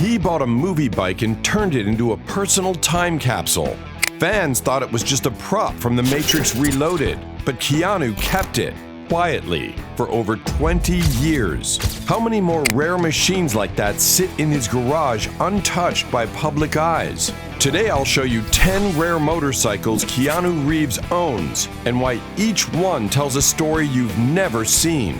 He bought a movie bike and turned it into a personal time capsule. Fans thought it was just a prop from the Matrix Reloaded, but Keanu kept it, quietly, for over 20 years. How many more rare machines like that sit in his garage untouched by public eyes? Today I'll show you 10 rare motorcycles Keanu Reeves owns, and why each one tells a story you've never seen.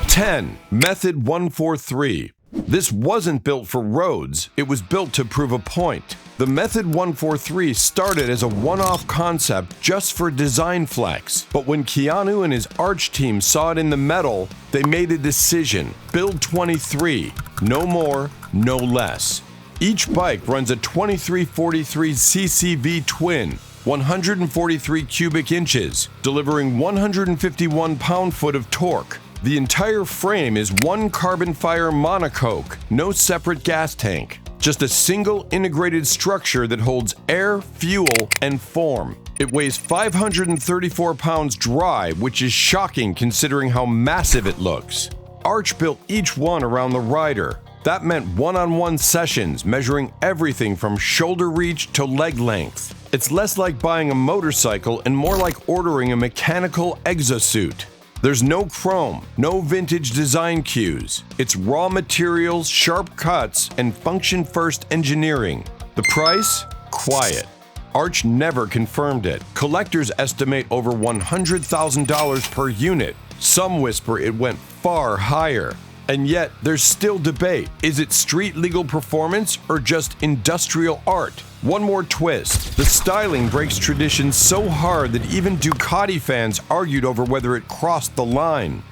10. Method 143. This wasn't built for roads, it was built to prove a point. The Method 143 started as a one-off concept just for design flex, but when Keanu and his Arch team saw it in the metal, they made a decision: build 23, no more, no less. Each bike runs a 2343 CCV twin, 143 cubic inches, delivering 151 pound-foot of torque. The entire frame is one carbon fiber monocoque, no separate gas tank. Just a single integrated structure that holds air, fuel, and form. It weighs 534 pounds dry, which is shocking considering how massive it looks. Arch built each one around the rider. That meant one-on-one sessions measuring everything from shoulder reach to leg length. It's less like buying a motorcycle and more like ordering a mechanical exosuit. There's no chrome, no vintage design cues. It's raw materials, sharp cuts, and function-first engineering. The price? Quiet. Arch never confirmed it. Collectors estimate over $100,000 per unit. Some whisper it went far higher. And yet, there's still debate. Is it street legal performance or just industrial art? One more twist. The styling breaks tradition so hard that even Ducati fans argued over whether it crossed the line.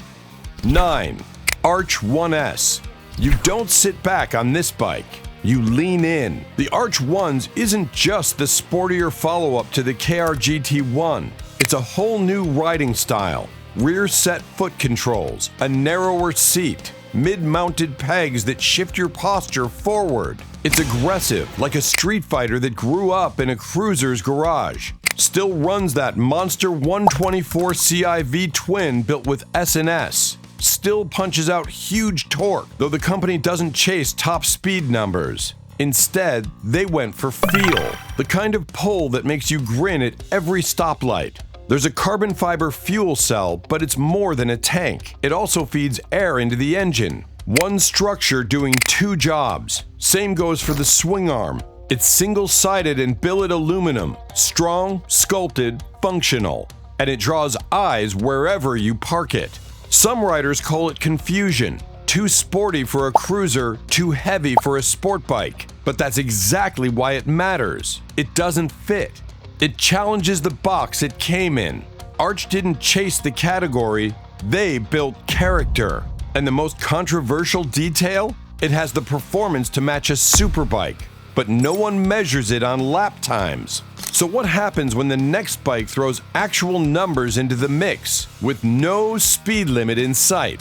9. Arch 1S. You don't sit back on this bike. You lean in. The Arch 1s isn't just the sportier follow-up to the KR-GT1. It's a whole new riding style. Rear set foot controls, a narrower seat, mid-mounted pegs that shift your posture forward. It's aggressive, like a street fighter that grew up in a cruiser's garage. Still runs that monster 124 CIV twin built with S&S. Still punches out huge torque, though the company doesn't chase top speed numbers. Instead, they went for feel, the kind of pull that makes you grin at every stoplight. There's a carbon fiber fuel cell, but it's more than a tank. It also feeds air into the engine. One structure doing two jobs. Same goes for the swing arm. It's single-sided and billet aluminum, strong, sculpted, functional, and it draws eyes wherever you park it. Some riders call it confusion. Too sporty for a cruiser, too heavy for a sport bike. But that's exactly why it matters. It doesn't fit. It challenges the box it came in. Arch didn't chase the category, they built character. And the most controversial detail? It has the performance to match a superbike, but no one measures it on lap times. So what happens when the next bike throws actual numbers into the mix, with no speed limit in sight?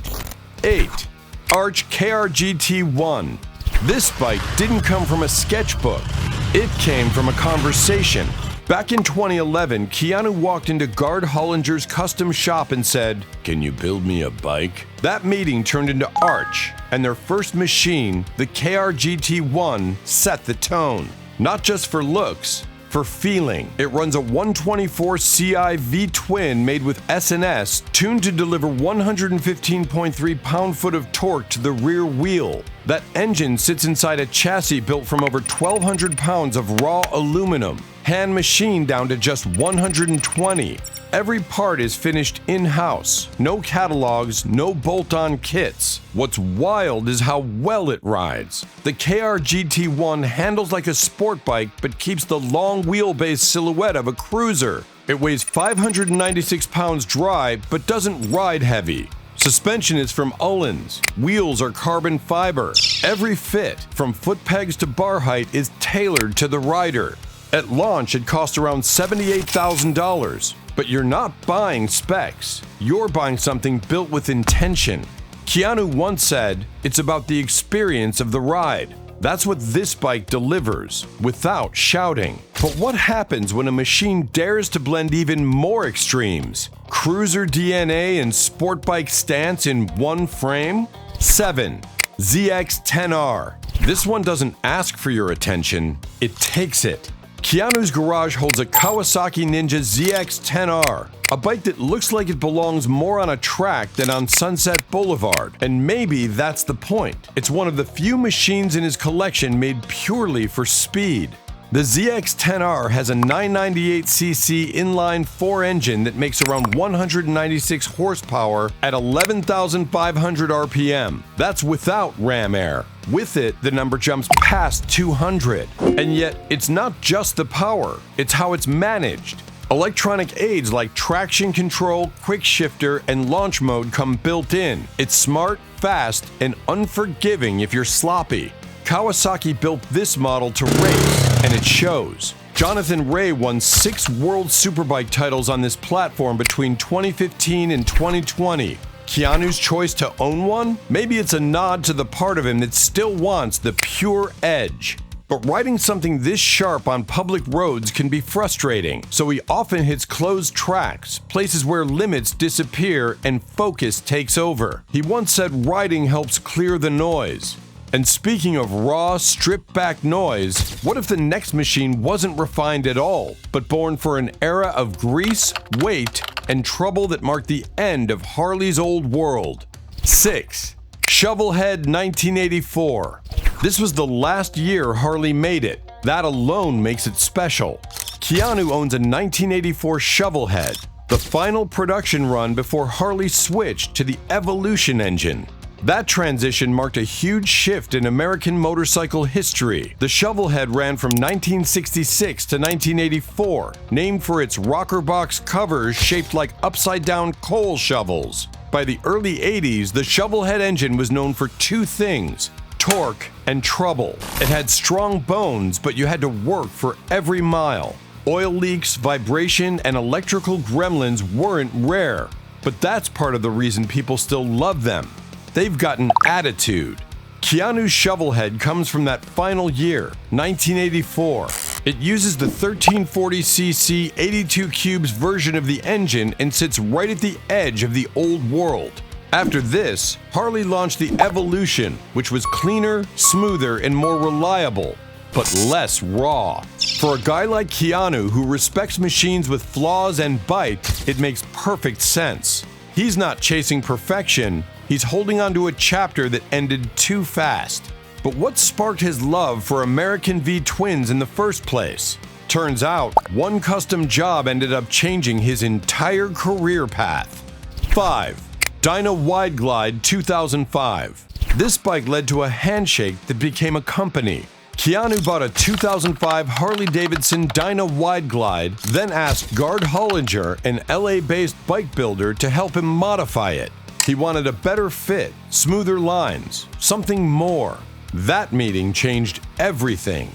8. Arch KR-GT1. This bike didn't come from a sketchbook. It came from a conversation. Back in 2011, Keanu walked into Gard Hollinger's custom shop and said, "Can you build me a bike?" That meeting turned into Arch, and their first machine, the KR-GT1, set the tone. Not just for looks, for feeling. It runs a 124 CIV twin made with S&S, tuned to deliver 115.3 pound-foot of torque to the rear wheel. That engine sits inside a chassis built from over 1,200 pounds of raw aluminum, hand machined down to just 120. Every part is finished in-house. No catalogs, no bolt-on kits. What's wild is how well it rides. The KR-GT1 handles like a sport bike but keeps the long wheelbase silhouette of a cruiser. It weighs 596 pounds dry but doesn't ride heavy. Suspension is from Ullins. Wheels are carbon fiber. Every fit, from foot pegs to bar height, is tailored to the rider. At launch, it cost around $78,000. But you're not buying specs. You're buying something built with intention. Keanu once said, "It's about the experience of the ride." That's what this bike delivers, without shouting. But what happens when a machine dares to blend even more extremes? Cruiser DNA and sport bike stance in one frame? 7. ZX10R. This one doesn't ask for your attention, it takes it. Keanu's garage holds a Kawasaki Ninja ZX10R, a bike that looks like it belongs more on a track than on Sunset Boulevard, and maybe that's the point. It's one of the few machines in his collection made purely for speed. The ZX10R has a 998cc inline-4 engine that makes around 196 horsepower at 11,500 RPM. That's without ram air. With it, the number jumps past 200. And yet, it's not just the power, it's how it's managed. Electronic aids like traction control, quick shifter, and launch mode come built in. It's smart, fast, and unforgiving if you're sloppy. Kawasaki built this model to race, and it shows. Jonathan Ray won 6 World Superbike titles on this platform between 2015 and 2020. Keanu's choice to own one? Maybe it's a nod to the part of him that still wants the pure edge. But riding something this sharp on public roads can be frustrating, so he often hits closed tracks, places where limits disappear and focus takes over. He once said riding helps clear the noise. And speaking of raw, stripped-back noise, what if the next machine wasn't refined at all, but born for an era of grease, weight, and trouble that marked the end of Harley's old world? 6. Shovelhead 1984. This was the last year Harley made it. That alone makes it special. Keanu owns a 1984 Shovelhead, the final production run before Harley switched to the Evolution engine. That transition marked a huge shift in American motorcycle history. The Shovelhead ran from 1966 to 1984, named for its rocker box covers shaped like upside-down coal shovels. By the early 80s, the Shovelhead engine was known for 2 things: torque and trouble. It had strong bones, but you had to work for every mile. Oil leaks, vibration, and electrical gremlins weren't rare, but that's part of the reason people still love them. They've got an attitude. Keanu's Shovelhead comes from that final year, 1984. It uses the 1340cc 82 cubes version of the engine and sits right at the edge of the old world. After this, Harley launched the Evolution, which was cleaner, smoother, and more reliable, but less raw. For a guy like Keanu who respects machines with flaws and bite, it makes perfect sense. He's not chasing perfection, he's holding on to a chapter that ended too fast. But what sparked his love for American V-twins in the first place? Turns out, one custom job ended up changing his entire career path. 5. Dyna Wide Glide 2005. This bike led to a handshake that became a company. Keanu bought a 2005 Harley-Davidson Dyna Wide Glide, then asked Gard Hollinger, an LA-based bike builder, to help him modify it. He wanted a better fit, smoother lines, something more. That meeting changed everything.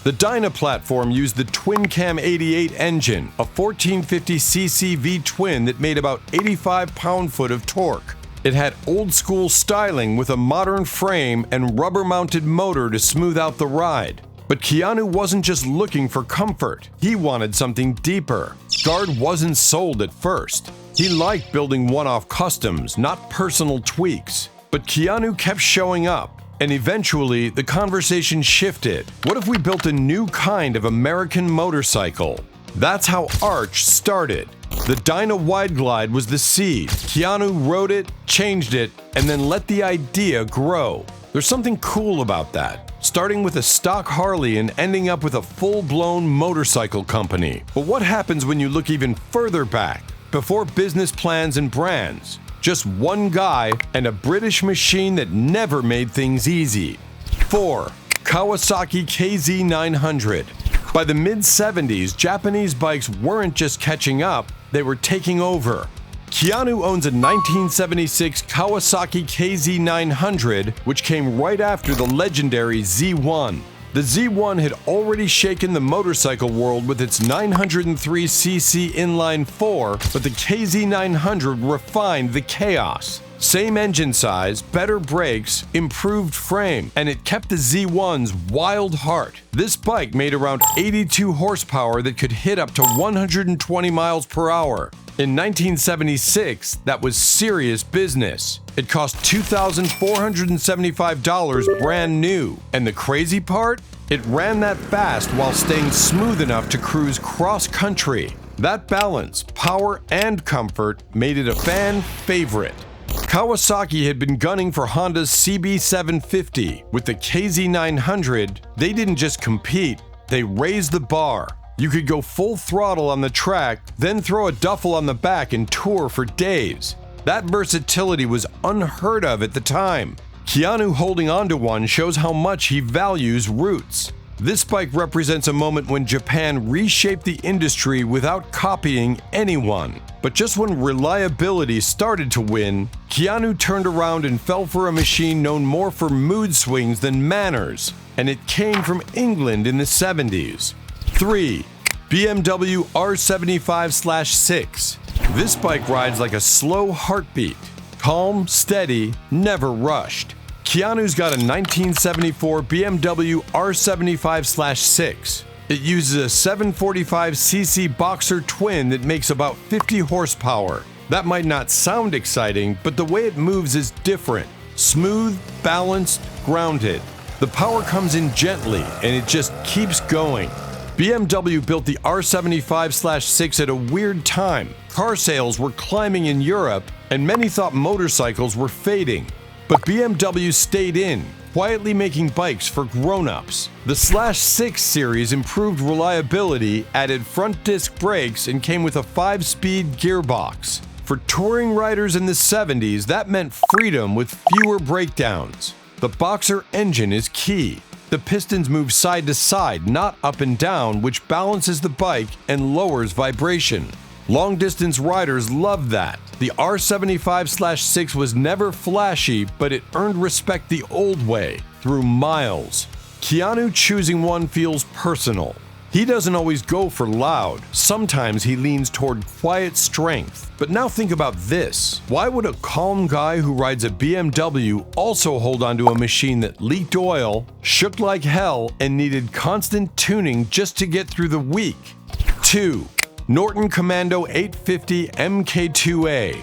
The Dyna platform used the Twin Cam 88 engine, a 1450cc V-twin that made about 85 pound-foot of torque. It had old-school styling with a modern frame and rubber-mounted motor to smooth out the ride. But Keanu wasn't just looking for comfort. He wanted something deeper. Gard wasn't sold at first. He liked building one-off customs, not personal tweaks. But Keanu kept showing up, and eventually the conversation shifted. What if we built a new kind of American motorcycle? That's how Arch started. The Dyna Wide Glide was the seed. Keanu wrote it, changed it, and then let the idea grow. There's something cool about that, starting with a stock Harley and ending up with a full-blown motorcycle company. But what happens when you look even further back, before business plans and brands? Just one guy and a British machine that never made things easy. 4. Kawasaki KZ900. By the mid-70s, Japanese bikes weren't just catching up, they were taking over. Keanu owns a 1976 Kawasaki KZ900, which came right after the legendary Z1. The Z1 had already shaken the motorcycle world with its 903cc inline-4, but the KZ900 refined the chaos. Same engine size, better brakes, improved frame, and it kept the Z1's wild heart. This bike made around 82 horsepower that could hit up to 120 miles per hour. In 1976, that was serious business. It cost $2,475 brand new. And the crazy part? It ran that fast while staying smooth enough to cruise cross-country. That balance, power, and comfort made it a fan favorite. Kawasaki had been gunning for Honda's CB750. With the KZ900, they didn't just compete, they raised the bar. You could go full throttle on the track, then throw a duffel on the back and tour for days. That versatility was unheard of at the time. Keanu holding onto one shows how much he values roots. This bike represents a moment when Japan reshaped the industry without copying anyone. But just when reliability started to win, Keanu turned around and fell for a machine known more for mood swings than manners, and it came from England in the 70s. 3. BMW R75/6. This bike rides like a slow heartbeat. Calm, steady, never rushed. Keanu's got a 1974 BMW R75/6. It uses a 745cc boxer twin that makes about 50 horsepower. That might not sound exciting, but the way it moves is different. Smooth, balanced, grounded. The power comes in gently, and it just keeps going. BMW built the R75/6 at a weird time. Car sales were climbing in Europe, and many thought motorcycles were fading. But BMW stayed in, quietly making bikes for grown-ups. The /6 series improved reliability, added front disc brakes, and came with a 5-speed gearbox. For touring riders in the 70s, that meant freedom with fewer breakdowns. The boxer engine is key. The pistons move side to side, not up and down, which balances the bike and lowers vibration. Long-distance riders love that. The R75/6 was never flashy, but it earned respect the old way, through miles. Keanu choosing one feels personal. He doesn't always go for loud. Sometimes he leans toward quiet strength. But now think about this. Why would a calm guy who rides a BMW also hold onto a machine that leaked oil, shook like hell, and needed constant tuning just to get through the week? 2. Norton Commando 850 MK2A.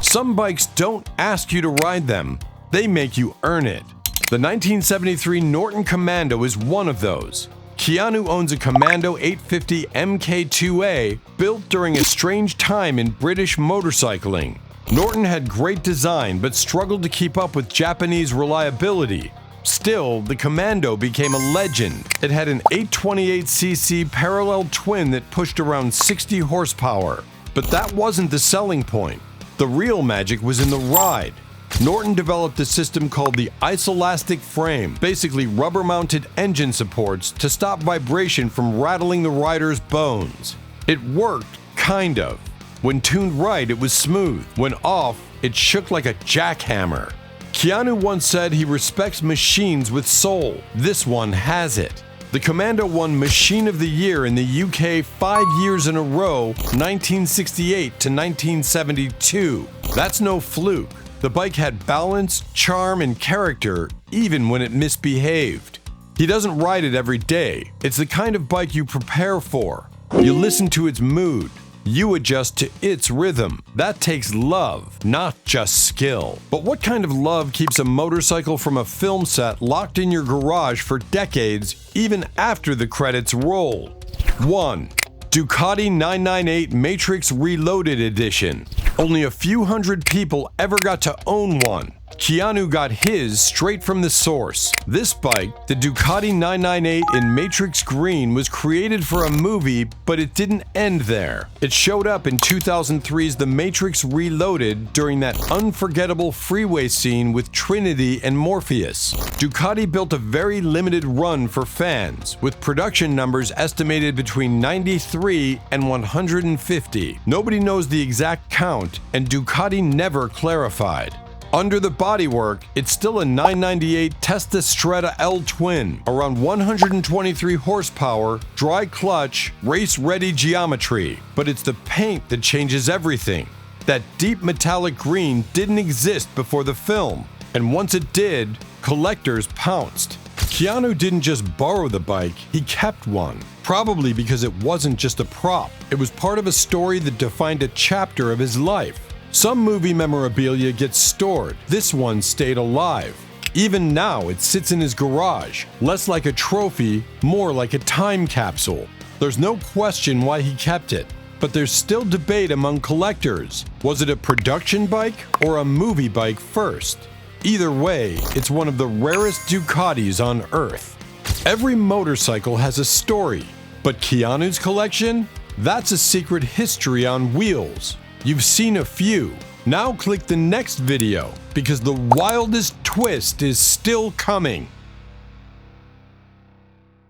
Some bikes don't ask you to ride them, they make you earn it. The 1973 Norton Commando is one of those. Keanu owns a Commando 850 MK2A built during a strange time in British motorcycling. Norton had great design but struggled to keep up with Japanese reliability. Still, the Commando became a legend. It had an 828cc parallel twin that pushed around 60 horsepower. But that wasn't the selling point. The real magic was in the ride. Norton developed a system called the isolastic frame, basically rubber-mounted engine supports to stop vibration from rattling the rider's bones. It worked, kind of. When tuned right, it was smooth. When off, it shook like a jackhammer. Keanu once said he respects machines with soul. This one has it. The Commando won Machine of the Year in the UK 5 years in a row, 1968 to 1972. That's no fluke. The bike had balance, charm, and character, even when it misbehaved. He doesn't ride it every day. It's the kind of bike you prepare for. You listen to its mood. You adjust to its rhythm. That takes love, not just skill. But what kind of love keeps a motorcycle from a film set locked in your garage for decades, even after the credits roll? 1. Ducati 998 Matrix Reloaded Edition. Only a few hundred people ever got to own one. Keanu got his straight from the source. This bike, the Ducati 998 in Matrix Green, was created for a movie, but it didn't end there. It showed up in 2003's The Matrix Reloaded during that unforgettable freeway scene with Trinity and Morpheus. Ducati built a very limited run for fans, with production numbers estimated between 93 and 150. Nobody knows the exact count, and Ducati never clarified. Under the bodywork, it's still a 998 Testa Stretta L twin, around 123 horsepower, dry clutch, race-ready geometry. But it's the paint that changes everything. That deep metallic green didn't exist before the film, and once it did, collectors pounced. Keanu didn't just borrow the bike, he kept one. Probably because it wasn't just a prop, it was part of a story that defined a chapter of his life. Some movie memorabilia gets stored, this one stayed alive. Even now, it sits in his garage, less like a trophy, more like a time capsule. There's no question why he kept it, but there's still debate among collectors. Was it a production bike or a movie bike first? Either way, it's one of the rarest Ducatis on Earth. Every motorcycle has a story, but Keanu's collection? That's a secret history on wheels. You've seen a few. Now click the next video, because the wildest twist is still coming.